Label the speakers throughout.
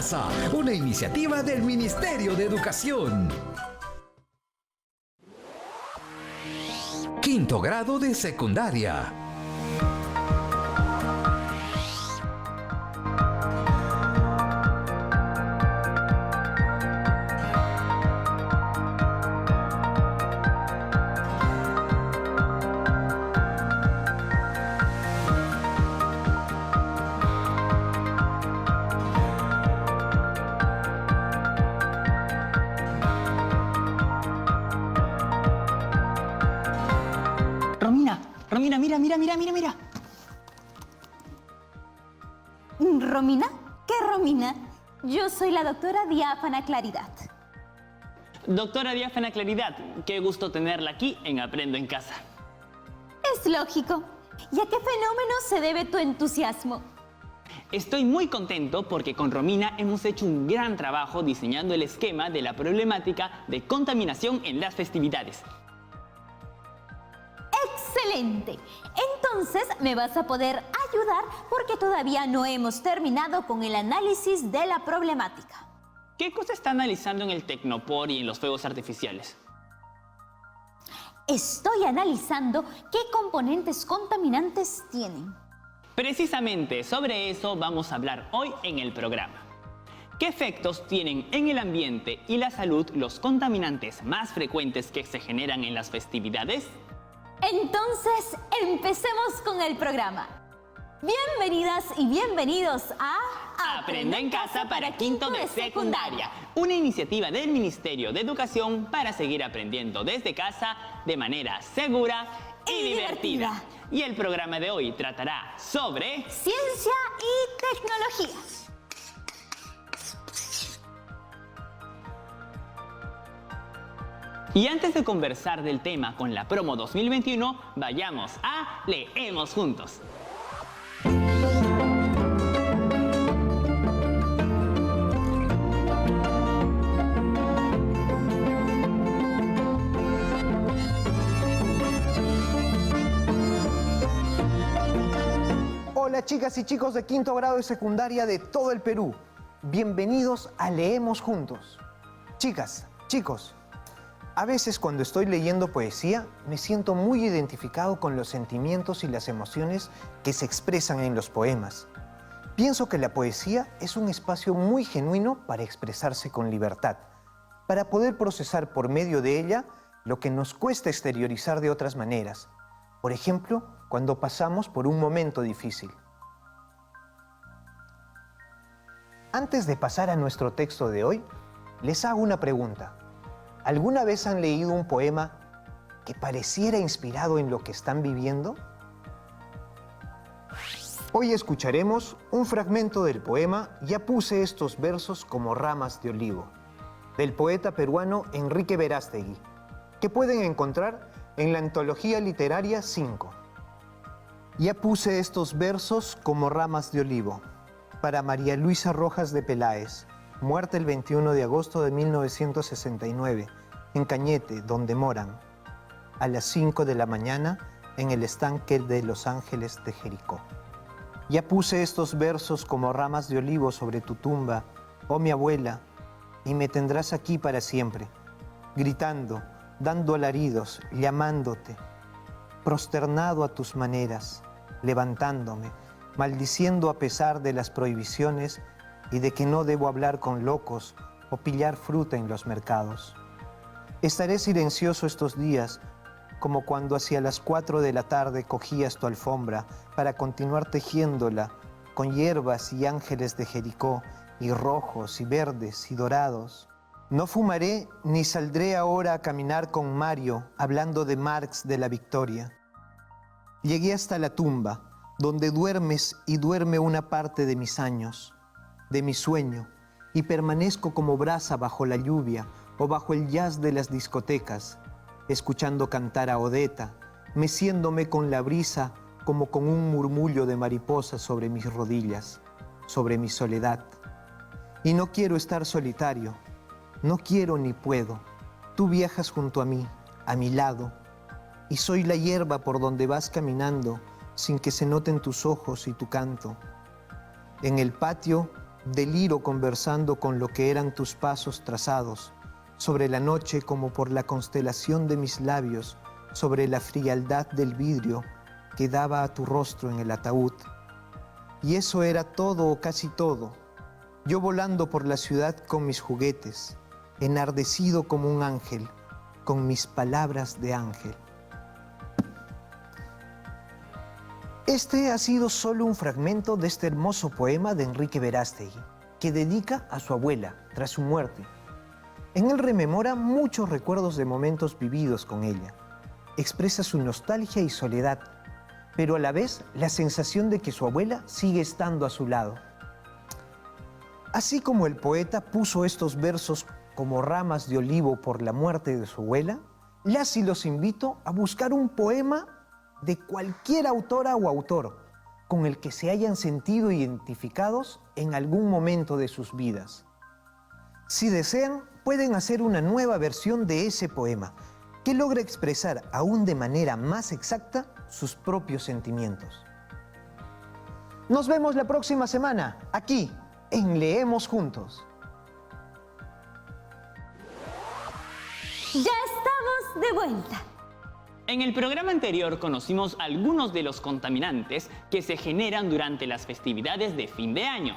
Speaker 1: Casa, una iniciativa del Ministerio de Educación. Quinto grado de secundaria.
Speaker 2: Mira.
Speaker 3: ¿Romina? ¿Qué Romina? Yo soy la doctora Diáfana Claridad.
Speaker 2: Doctora Diáfana Claridad, qué gusto tenerla aquí en Aprendo en Casa.
Speaker 3: Es lógico. ¿Y a qué fenómeno se debe tu entusiasmo?
Speaker 2: Estoy muy contento porque con Romina hemos hecho un gran trabajo diseñando el esquema de la problemática de contaminación en las festividades.
Speaker 3: ¡Excelente! Entonces me vas a poder ayudar porque todavía no hemos terminado con el análisis de la problemática.
Speaker 2: ¿Qué cosa está analizando en el Tecnopor y en los fuegos artificiales?
Speaker 3: Estoy analizando qué componentes contaminantes tienen.
Speaker 2: Precisamente sobre eso vamos a hablar hoy en el programa. ¿Qué efectos tienen en el ambiente y la salud los contaminantes más frecuentes que se generan en las festividades?
Speaker 3: Entonces, empecemos con el programa. Bienvenidas y bienvenidos a
Speaker 2: Aprende en Casa para quinto de secundaria, una iniciativa del Ministerio de Educación para seguir aprendiendo desde casa de manera segura y divertida. Y el programa de hoy tratará sobre
Speaker 3: ciencia y tecnología.
Speaker 2: Y antes de conversar del tema con la promo 2021, vayamos a Leemos Juntos.
Speaker 4: Hola chicas y chicos de quinto grado de secundaria de todo el Perú. Bienvenidos a Leemos Juntos. Chicas, chicos, a veces cuando estoy leyendo poesía me siento muy identificado con los sentimientos y las emociones que se expresan en los poemas. Pienso que la poesía es un espacio muy genuino para expresarse con libertad, para poder procesar por medio de ella lo que nos cuesta exteriorizar de otras maneras. Por ejemplo, cuando pasamos por un momento difícil. Antes de pasar a nuestro texto de hoy, les hago una pregunta. ¿Alguna vez han leído un poema que pareciera inspirado en lo que están viviendo? Hoy escucharemos un fragmento del poema Ya puse estos versos como ramas de olivo, del poeta peruano Enrique Verástegui, que pueden encontrar en la antología literaria 5. Ya puse estos versos como ramas de olivo, para María Luisa Rojas de Peláez, muerta el 21 de agosto de 1969, en Cañete, donde moran, a las 5 de la mañana, en el estanque de Los Ángeles de Jericó. Ya puse estos versos como ramas de olivo sobre tu tumba, oh mi abuela, y me tendrás aquí para siempre, gritando, dando alaridos, llamándote, prosternado a tus maneras, levantándome, maldiciendo a pesar de las prohibiciones y de que no debo hablar con locos o pillar fruta en los mercados. Estaré silencioso estos días, como cuando hacia las 4 de la tarde cogías tu alfombra para continuar tejiéndola con hierbas y ángeles de Jericó, y rojos y verdes y dorados. No fumaré ni saldré ahora a caminar con Mario hablando de Marx de la Victoria. Llegué hasta la tumba, donde duermes y duerme una parte de mis años, de mi sueño, y permanezco como brasa bajo la lluvia o bajo el jazz de las discotecas, escuchando cantar a Odetta, meciéndome con la brisa como con un murmullo de mariposas sobre mis rodillas, sobre mi soledad. Y no quiero estar solitario, no quiero ni puedo. Tú viajas junto a mí, a mi lado, y soy la hierba por donde vas caminando sin que se noten tus ojos y tu canto. En el patio deliro conversando con lo que eran tus pasos trazados, sobre la noche como por la constelación de mis labios, sobre la frialdad del vidrio que daba a tu rostro en el ataúd. Y eso era todo o casi todo, yo volando por la ciudad con mis juguetes, enardecido como un ángel, con mis palabras de ángel. Este ha sido solo un fragmento de este hermoso poema de Enrique Verástegui, que dedica a su abuela tras su muerte. En él rememora muchos recuerdos de momentos vividos con ella. Expresa su nostalgia y soledad, pero a la vez la sensación de que su abuela sigue estando a su lado. Así como el poeta puso estos versos como ramas de olivo por la muerte de su abuela, las y los invito a buscar un poema de cualquier autora o autor con el que se hayan sentido identificados en algún momento de sus vidas. Si desean, pueden hacer una nueva versión de ese poema que logra expresar aún de manera más exacta sus propios sentimientos. Nos vemos la próxima semana, aquí, en Leemos Juntos.
Speaker 3: Ya estamos de vuelta.
Speaker 2: En el programa anterior conocimos algunos de los contaminantes que se generan durante las festividades de fin de año.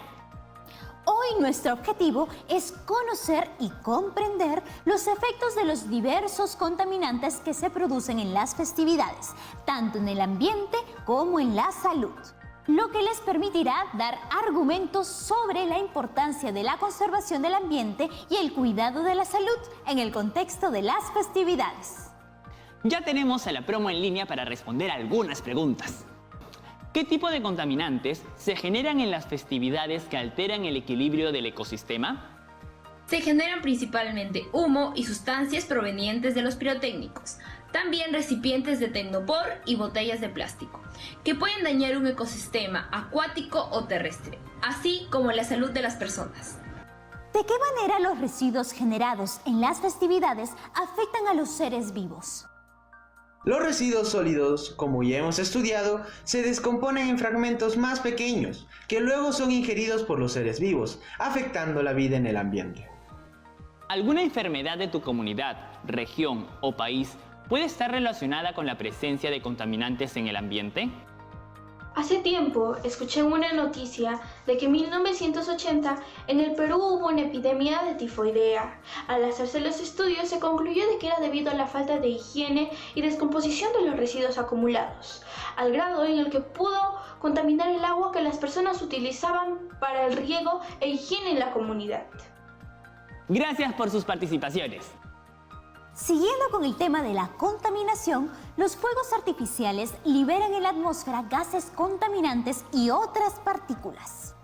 Speaker 3: Hoy nuestro objetivo es conocer y comprender los efectos de los diversos contaminantes que se producen en las festividades, tanto en el ambiente como en la salud, lo que les permitirá dar argumentos sobre la importancia de la conservación del ambiente y el cuidado de la salud en el contexto de las festividades.
Speaker 2: Ya tenemos a la promo en línea para responder algunas preguntas. ¿Qué tipo de contaminantes se generan en las festividades que alteran el equilibrio del ecosistema?
Speaker 5: Se generan principalmente humo y sustancias provenientes de los pirotécnicos, también recipientes de tecnopor y botellas de plástico, que pueden dañar un ecosistema acuático o terrestre, así como la salud de las personas.
Speaker 3: ¿De qué manera los residuos generados en las festividades afectan a los seres vivos?
Speaker 6: Los residuos sólidos, como ya hemos estudiado, se descomponen en fragmentos más pequeños, que luego son ingeridos por los seres vivos, afectando la vida en el ambiente.
Speaker 2: ¿Alguna enfermedad de tu comunidad, región o país puede estar relacionada con la presencia de contaminantes en el ambiente?
Speaker 7: Hace tiempo escuché una noticia de que en 1980 en el Perú hubo una epidemia de tifoidea. Al hacerse los estudios se concluyó de que era debido a la falta de higiene y descomposición de los residuos acumulados, al grado en el que pudo contaminar el agua que las personas utilizaban para el riego e higiene en la comunidad.
Speaker 2: Gracias por sus participaciones.
Speaker 3: Siguiendo con el tema de la contaminación, los fuegos artificiales liberan en la atmósfera gases contaminantes y otras partículas.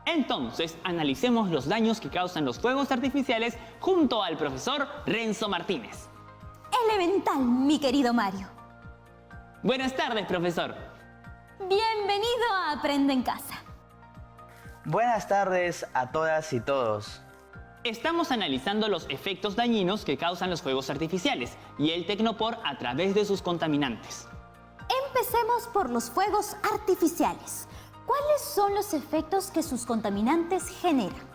Speaker 2: Entonces, analicemos los daños que causan los fuegos artificiales junto al profesor Renzo Martínez.
Speaker 3: Elemental, mi querido Mario.
Speaker 2: Buenas tardes, profesor.
Speaker 3: Bienvenido a Aprende en Casa.
Speaker 8: Buenas tardes a todas y todos.
Speaker 2: Estamos analizando los efectos dañinos que causan los fuegos artificiales y el tecnopor a través de sus contaminantes.
Speaker 3: Empecemos por los fuegos artificiales. ¿Cuáles son los efectos que sus contaminantes generan?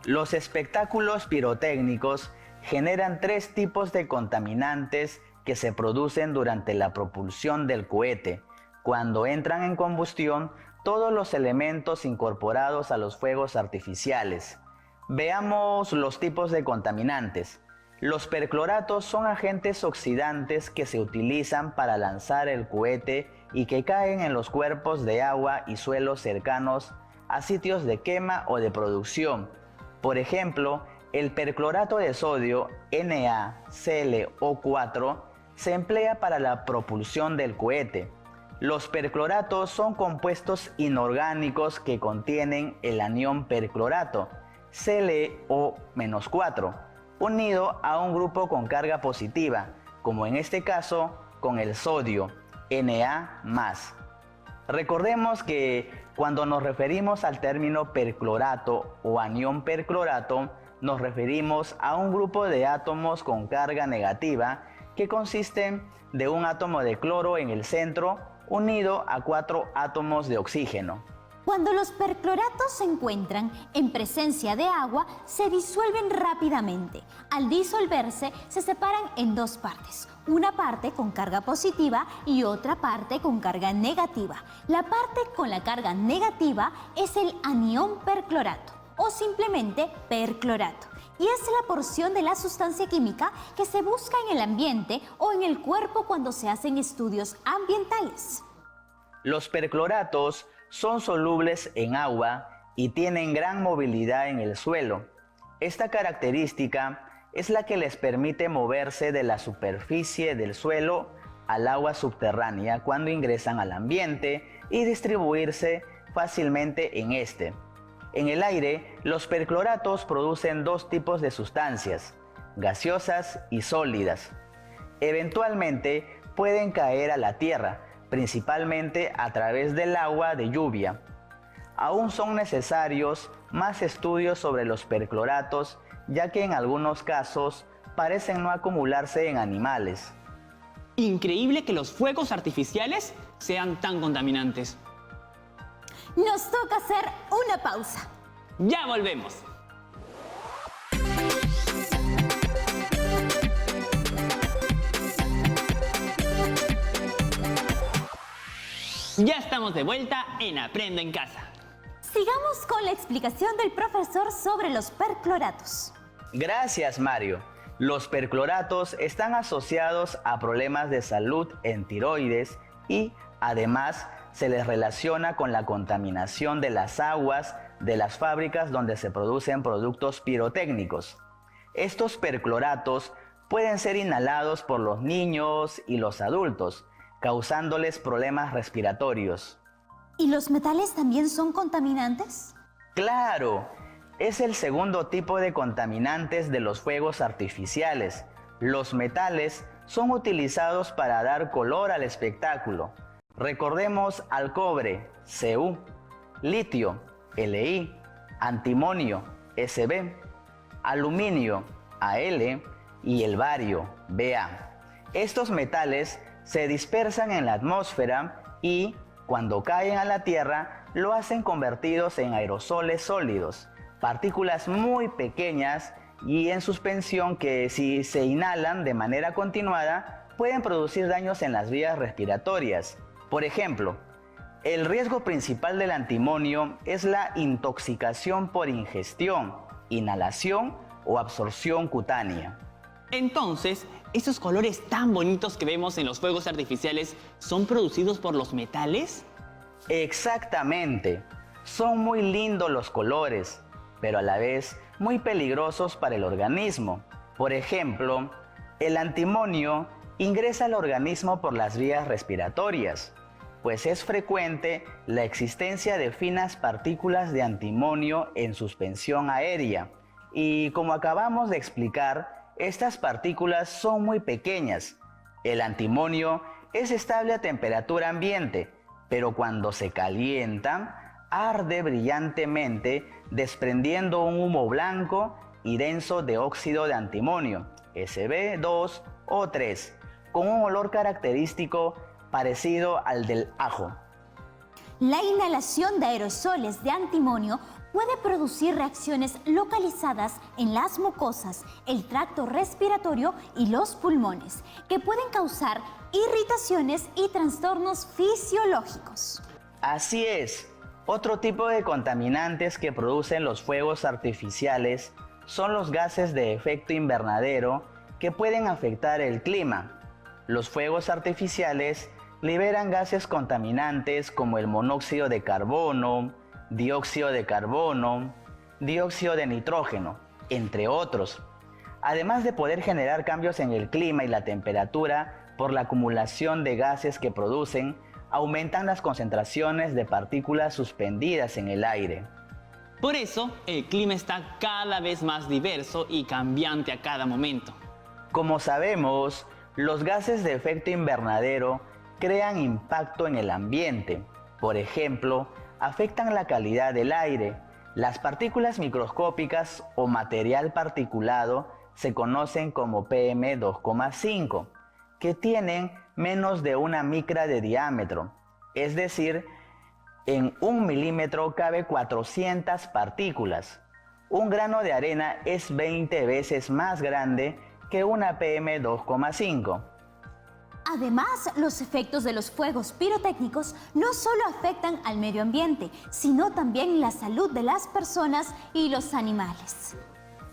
Speaker 8: Los espectáculos pirotécnicos generan 3 tipos de contaminantes que se producen durante la propulsión del cohete. Cuando entran en combustión, todos los elementos incorporados a los fuegos artificiales. Veamos los tipos de contaminantes. Los percloratos son agentes oxidantes que se utilizan para lanzar el cohete y que caen en los cuerpos de agua y suelos cercanos a sitios de quema o de producción. Por ejemplo, el perclorato de sodio NaClO4 se emplea para la propulsión del cohete. Los percloratos son compuestos inorgánicos que contienen el anión perclorato, ClO-4, unido a un grupo con carga positiva, como en este caso con el sodio, Na+. Recordemos que cuando nos referimos al término perclorato o anión perclorato, nos referimos a un grupo de átomos con carga negativa que consisten de un átomo de cloro en el centro unido a 4 átomos de oxígeno.
Speaker 3: Cuando los percloratos se encuentran en presencia de agua, se disuelven rápidamente. Al disolverse, se separan en dos partes. Una parte con carga positiva y otra parte con carga negativa. La parte con la carga negativa es el anión perclorato o simplemente perclorato. Y es la porción de la sustancia química que se busca en el ambiente o en el cuerpo cuando se hacen estudios ambientales.
Speaker 8: Los percloratos son solubles en agua y tienen gran movilidad en el suelo. Esta característica es la que les permite moverse de la superficie del suelo al agua subterránea cuando ingresan al ambiente y distribuirse fácilmente en este. En el aire, los percloratos producen dos tipos de sustancias, gaseosas y sólidas. Eventualmente pueden caer a la tierra, principalmente a través del agua de lluvia. Aún son necesarios más estudios sobre los percloratos, ya que en algunos casos parecen no acumularse en animales.
Speaker 2: Increíble que los fuegos artificiales sean tan contaminantes.
Speaker 3: Nos toca hacer una pausa.
Speaker 2: Ya volvemos. Ya estamos de vuelta en Aprendo en Casa.
Speaker 3: Sigamos con la explicación del profesor sobre los percloratos.
Speaker 8: Gracias, Mario. Los percloratos están asociados a problemas de salud en tiroides y, además, se les relaciona con la contaminación de las aguas de las fábricas donde se producen productos pirotécnicos. Estos percloratos pueden ser inhalados por los niños y los adultos, causándoles problemas respiratorios.
Speaker 3: ¿Y los metales también son contaminantes?
Speaker 8: ¡Claro! Es el segundo tipo de contaminantes de los fuegos artificiales. Los metales son utilizados para dar color al espectáculo. Recordemos al cobre, Cu, litio, Li, antimonio, Sb, aluminio, Al y el bario, Ba. Estos metales se dispersan en la atmósfera y, cuando caen a la Tierra, lo hacen convertidos en aerosoles sólidos, partículas muy pequeñas y en suspensión que, si se inhalan de manera continuada, pueden producir daños en las vías respiratorias. Por ejemplo, el riesgo principal del antimonio es la intoxicación por ingestión, inhalación o absorción cutánea.
Speaker 2: Entonces, ¿esos colores tan bonitos que vemos en los fuegos artificiales son producidos por los metales?
Speaker 8: Exactamente. Son muy lindos los colores, pero a la vez muy peligrosos para el organismo. Por ejemplo, el antimonio ingresa al organismo por las vías respiratorias, pues es frecuente la existencia de finas partículas de antimonio en suspensión aérea. Y como acabamos de explicar, estas partículas son muy pequeñas. El antimonio es estable a temperatura ambiente, pero cuando se calienta, arde brillantemente, desprendiendo un humo blanco y denso de óxido de antimonio, Sb2 o 3, con un olor característico parecido al del ajo.
Speaker 3: La inhalación de aerosoles de antimonio puede producir reacciones localizadas en las mucosas, el tracto respiratorio y los pulmones, que pueden causar irritaciones y trastornos fisiológicos.
Speaker 8: Así es. Otro tipo de contaminantes que producen los fuegos artificiales son los gases de efecto invernadero que pueden afectar el clima. Los fuegos artificiales liberan gases contaminantes como el monóxido de carbono, dióxido de carbono, dióxido de nitrógeno, entre otros. Además de poder generar cambios en el clima y la temperatura por la acumulación de gases que producen, aumentan las concentraciones de partículas suspendidas en el aire.
Speaker 2: Por eso, el clima está cada vez más diverso y cambiante a cada momento.
Speaker 8: Como sabemos, los gases de efecto invernadero crean impacto en el ambiente. Por ejemplo, afectan la calidad del aire. Las partículas microscópicas o material particulado se conocen como PM2,5, que tienen menos de una micra de diámetro, es decir, En 1 milímetro cabe 400 partículas. Un grano de arena es 20 veces más grande que una PM2,5.
Speaker 3: Además, los efectos de los fuegos pirotécnicos no solo afectan al medio ambiente, sino también la salud de las personas y los animales.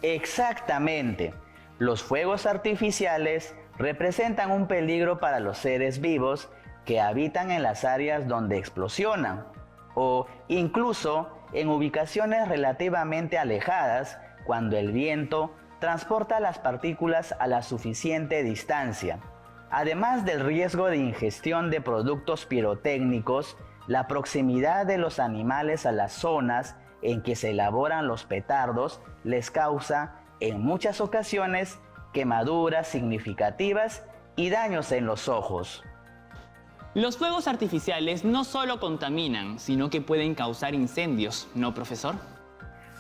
Speaker 8: Exactamente. Los fuegos artificiales representan un peligro para los seres vivos que habitan en las áreas donde explosionan, o incluso en ubicaciones relativamente alejadas cuando el viento transporta las partículas a la suficiente distancia. Además del riesgo de ingestión de productos pirotécnicos, la proximidad de los animales a las zonas en que se elaboran los petardos les causa, en muchas ocasiones, quemaduras significativas y daños en los ojos.
Speaker 2: Los fuegos artificiales no solo contaminan, sino que pueden causar incendios, ¿no, profesor?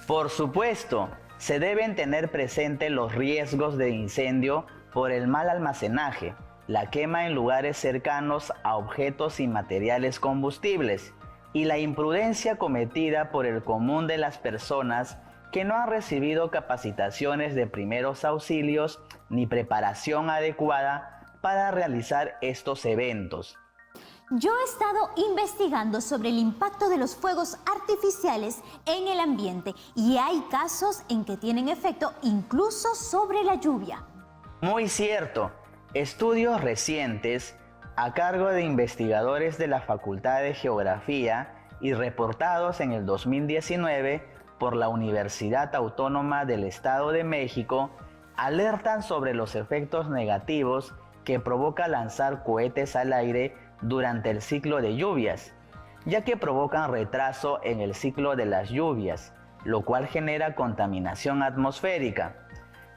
Speaker 8: Por supuesto, se deben tener presente los riesgos de incendio por el mal almacenaje, la quema en lugares cercanos a objetos y materiales combustibles, y la imprudencia cometida por el común de las personas que no han recibido capacitaciones de primeros auxilios ni preparación adecuada para realizar estos eventos.
Speaker 3: Yo he estado investigando sobre el impacto de los fuegos artificiales en el ambiente y hay casos en que tienen efecto incluso sobre la lluvia.
Speaker 8: Muy cierto. Estudios recientes a cargo de investigadores de la Facultad de Geografía y reportados en el 2019 por la Universidad Autónoma del Estado de México alertan sobre los efectos negativos que provoca lanzar cohetes al aire durante el ciclo de lluvias, ya que provocan retraso en el ciclo de las lluvias, lo cual genera contaminación atmosférica,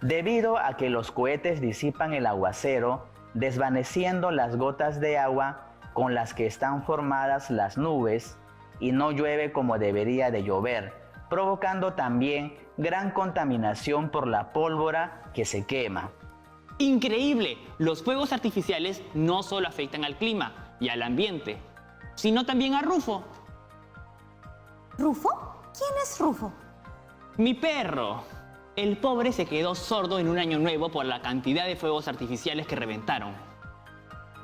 Speaker 8: debido a que los cohetes disipan el aguacero, desvaneciendo las gotas de agua con las que están formadas las nubes, y no llueve como debería de llover, provocando también gran contaminación por la pólvora que se quema.
Speaker 2: ¡Increíble! Los fuegos artificiales no solo afectan al clima y al ambiente, sino también a Rufo.
Speaker 3: ¿Rufo? ¿Quién es Rufo?
Speaker 2: ¡Mi perro! El pobre se quedó sordo en un año nuevo por la cantidad de fuegos artificiales que reventaron.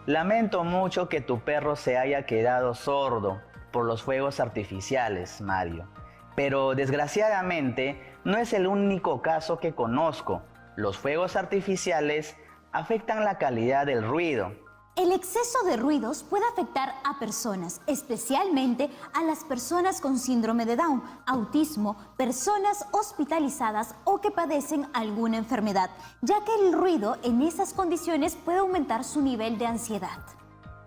Speaker 8: Lamento mucho que tu perro se haya quedado sordo por los fuegos artificiales, Mario. Pero desgraciadamente no es el único caso que conozco. Los fuegos artificiales afectan la calidad del ruido.
Speaker 3: El exceso de ruidos puede afectar a personas, especialmente a las personas con síndrome de Down, autismo, personas hospitalizadas o que padecen alguna enfermedad, ya que el ruido en esas condiciones puede aumentar su nivel de ansiedad.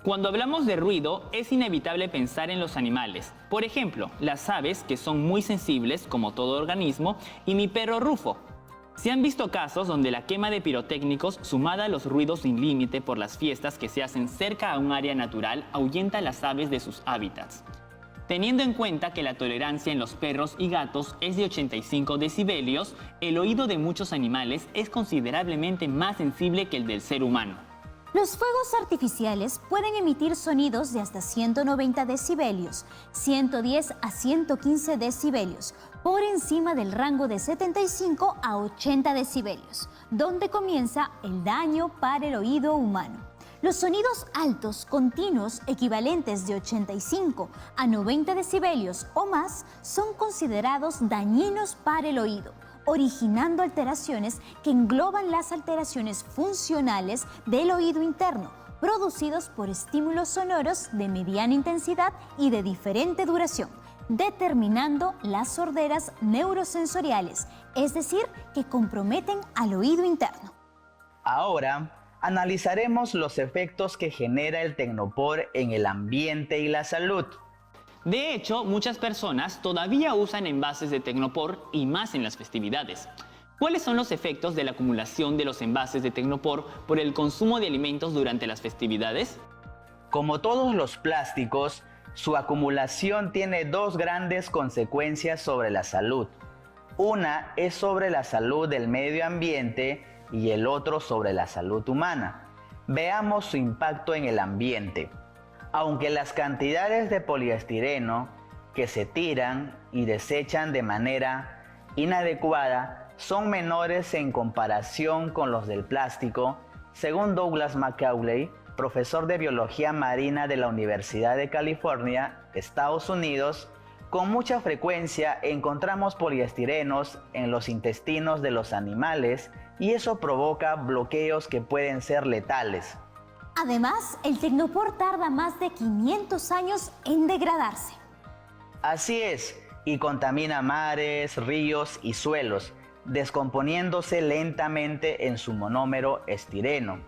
Speaker 2: Cuando hablamos de ruido, es inevitable pensar en los animales. Por ejemplo, las aves, que son muy sensibles, como todo organismo, y mi perro Rufo. Se han visto casos donde la quema de pirotécnicos, sumada a los ruidos sin límite por las fiestas que se hacen cerca a un área natural, ahuyenta a las aves de sus hábitats. Teniendo en cuenta que la tolerancia en los perros y gatos es de 85 decibelios, el oído de muchos animales es considerablemente más sensible que el del ser humano.
Speaker 3: Los fuegos artificiales pueden emitir sonidos de hasta 190 decibelios, 110 a 115 decibelios, por encima del rango de 75 a 80 decibelios, donde comienza el daño para el oído humano. Los sonidos altos continuos equivalentes de 85 a 90 decibelios o más son considerados dañinos para el oído, originando alteraciones que engloban las alteraciones funcionales del oído interno, producidos por estímulos sonoros de mediana intensidad y de diferente duración, determinando las sorderas neurosensoriales, es decir, que comprometen al oído interno.
Speaker 8: Ahora, analizaremos los efectos que genera el tecnopor en el ambiente y la salud.
Speaker 2: De hecho, muchas personas todavía usan envases de tecnopor y más en las festividades. ¿Cuáles son los efectos de la acumulación de los envases de tecnopor por el consumo de alimentos durante las festividades?
Speaker 8: Como todos los plásticos, su acumulación tiene dos grandes consecuencias sobre la salud. Una es sobre la salud del medio ambiente y el otro sobre la salud humana. Veamos su impacto en el ambiente. Aunque las cantidades de poliestireno que se tiran y desechan de manera inadecuada son menores en comparación con los del plástico, según Douglas Macaulay, profesor de biología marina de la Universidad de California, Estados Unidos, con mucha frecuencia encontramos poliestirenos en los intestinos de los animales y eso provoca bloqueos que pueden ser letales.
Speaker 3: Además, el tecnopor tarda más de 500 años en degradarse.
Speaker 8: Así es, y contamina mares, ríos y suelos, descomponiéndose lentamente en su monómero estireno,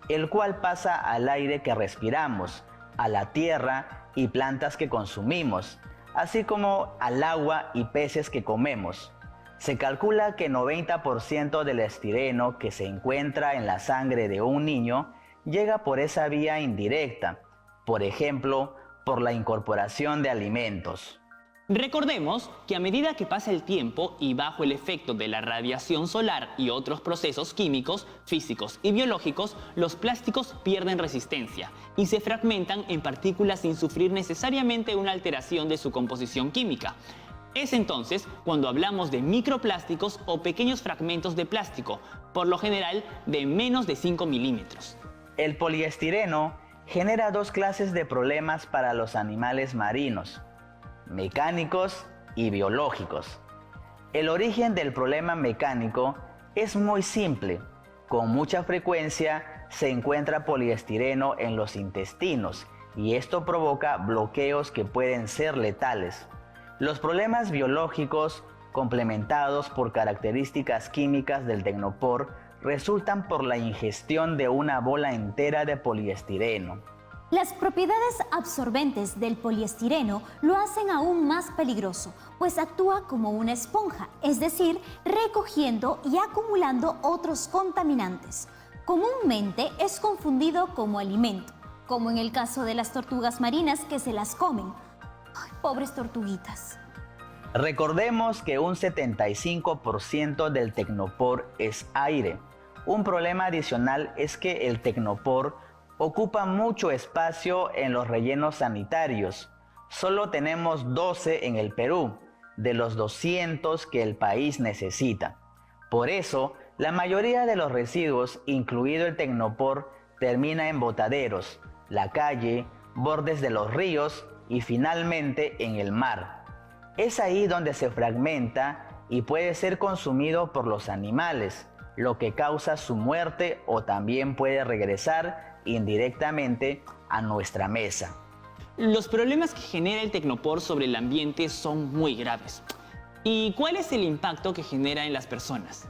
Speaker 8: el cual pasa al aire que respiramos, a la tierra y plantas que consumimos, así como al agua y peces que comemos. Se calcula que 90% del estireno que se encuentra en la sangre de un niño llega por esa vía indirecta, por ejemplo, por la incorporación de alimentos.
Speaker 2: Recordemos que a medida que pasa el tiempo y bajo el efecto de la radiación solar y otros procesos químicos, físicos y biológicos, los plásticos pierden resistencia y se fragmentan en partículas sin sufrir necesariamente una alteración de su composición química. Es entonces cuando hablamos de microplásticos o pequeños fragmentos de plástico, por lo general de menos de 5 milímetros.
Speaker 8: El poliestireno genera dos clases de problemas para los animales marinos: mecánicos y biológicos. El origen del problema mecánico es muy simple. Con mucha frecuencia se encuentra poliestireno en los intestinos y esto provoca bloqueos que pueden ser letales. Los problemas biológicos, complementados por características químicas del tecnopor, resultan por la ingestión de una bola entera de poliestireno.
Speaker 3: Las propiedades absorbentes del poliestireno lo hacen aún más peligroso, pues actúa como una esponja, es decir, recogiendo y acumulando otros contaminantes. Comúnmente es confundido como alimento, como en el caso de las tortugas marinas que se las comen. ¡Ay, pobres tortuguitas!
Speaker 8: Recordemos que un 75% del tecnopor es aire. Un problema adicional es que el tecnopor ocupa mucho espacio en los rellenos sanitarios. Solo tenemos 12 en el Perú, de los 200 que el país necesita. Por eso, la mayoría de los residuos, incluido el tecnopor, termina en botaderos, la calle, bordes de los ríos y finalmente en el mar. Es ahí donde se fragmenta y puede ser consumido por los animales, lo que causa su muerte o también puede regresar indirectamente a nuestra mesa.
Speaker 2: Los problemas que genera el tecnopor sobre el ambiente son muy graves. ¿Y cuál es el impacto que genera en las personas?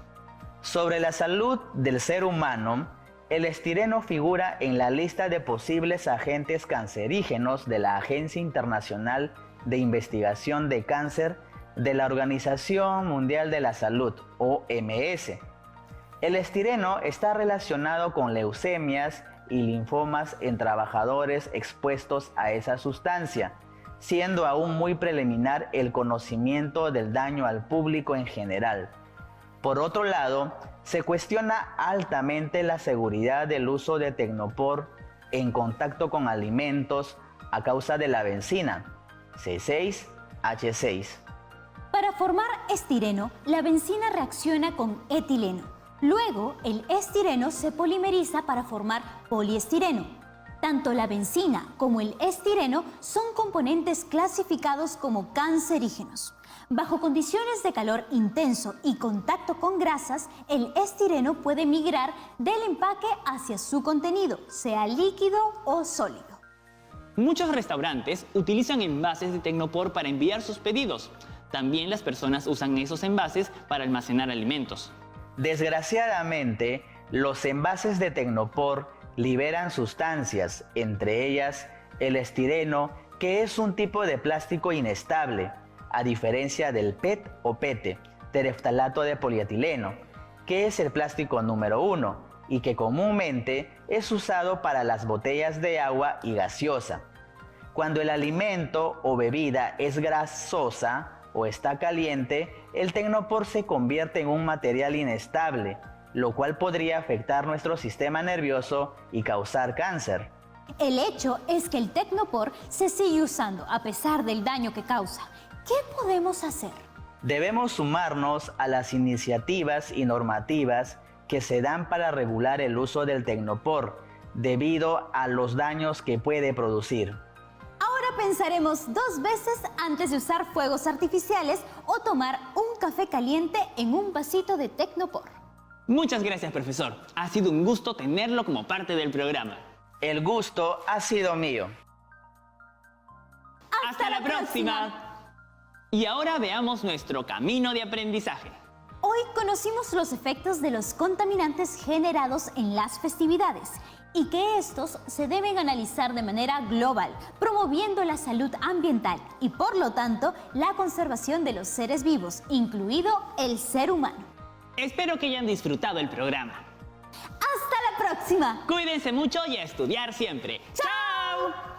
Speaker 8: Sobre la salud del ser humano, el estireno figura en la lista de posibles agentes cancerígenos de la Agencia Internacional de Investigación de Cáncer de la Organización Mundial de la Salud, OMS. El estireno está relacionado con leucemias y linfomas en trabajadores expuestos a esa sustancia, siendo aún muy preliminar el conocimiento del daño al público en general. Por otro lado, se cuestiona altamente la seguridad del uso de tecnopor en contacto con alimentos a causa de la benzina, C6H6.
Speaker 3: Para formar estireno, la benzina reacciona con etileno. Luego, el estireno se polimeriza para formar poliestireno. Tanto la benzina como el estireno son componentes clasificados como cancerígenos. Bajo condiciones de calor intenso y contacto con grasas, el estireno puede migrar del empaque hacia su contenido, sea líquido o sólido.
Speaker 2: Muchos restaurantes utilizan envases de tecnopor para enviar sus pedidos. También las personas usan esos envases para almacenar alimentos.
Speaker 8: Desgraciadamente, los envases de tecnopor liberan sustancias, entre ellas el estireno, que es un tipo de plástico inestable, a diferencia del PET o PET, tereftalato de polietileno, que es el plástico número 1 y que comúnmente es usado para las botellas de agua y gaseosa. Cuando el alimento o bebida es grasosa o está caliente, el tecnopor se convierte en un material inestable, lo cual podría afectar nuestro sistema nervioso y causar cáncer.
Speaker 3: El hecho es que el Tecnopor se sigue usando a pesar del daño que causa. ¿Qué podemos hacer?
Speaker 8: Debemos sumarnos a las iniciativas y normativas que se dan para regular el uso del Tecnopor, debido a los daños que puede producir.
Speaker 3: Ahora pensaremos 2 veces antes de usar fuegos artificiales o tomar un café caliente en un vasito de Tecnopor.
Speaker 2: Muchas gracias, profesor. Ha sido un gusto tenerlo como parte del programa.
Speaker 8: El gusto ha sido mío.
Speaker 2: ¡Hasta la próxima! Y ahora veamos nuestro camino de aprendizaje.
Speaker 3: Hoy conocimos los efectos de los contaminantes generados en las festividades y que estos se deben analizar de manera global, promoviendo la salud ambiental y, por lo tanto, la conservación de los seres vivos, incluido el ser humano.
Speaker 2: Espero que hayan disfrutado el programa.
Speaker 3: ¡Hasta la próxima!
Speaker 2: Cuídense mucho y a estudiar siempre. ¡Chao!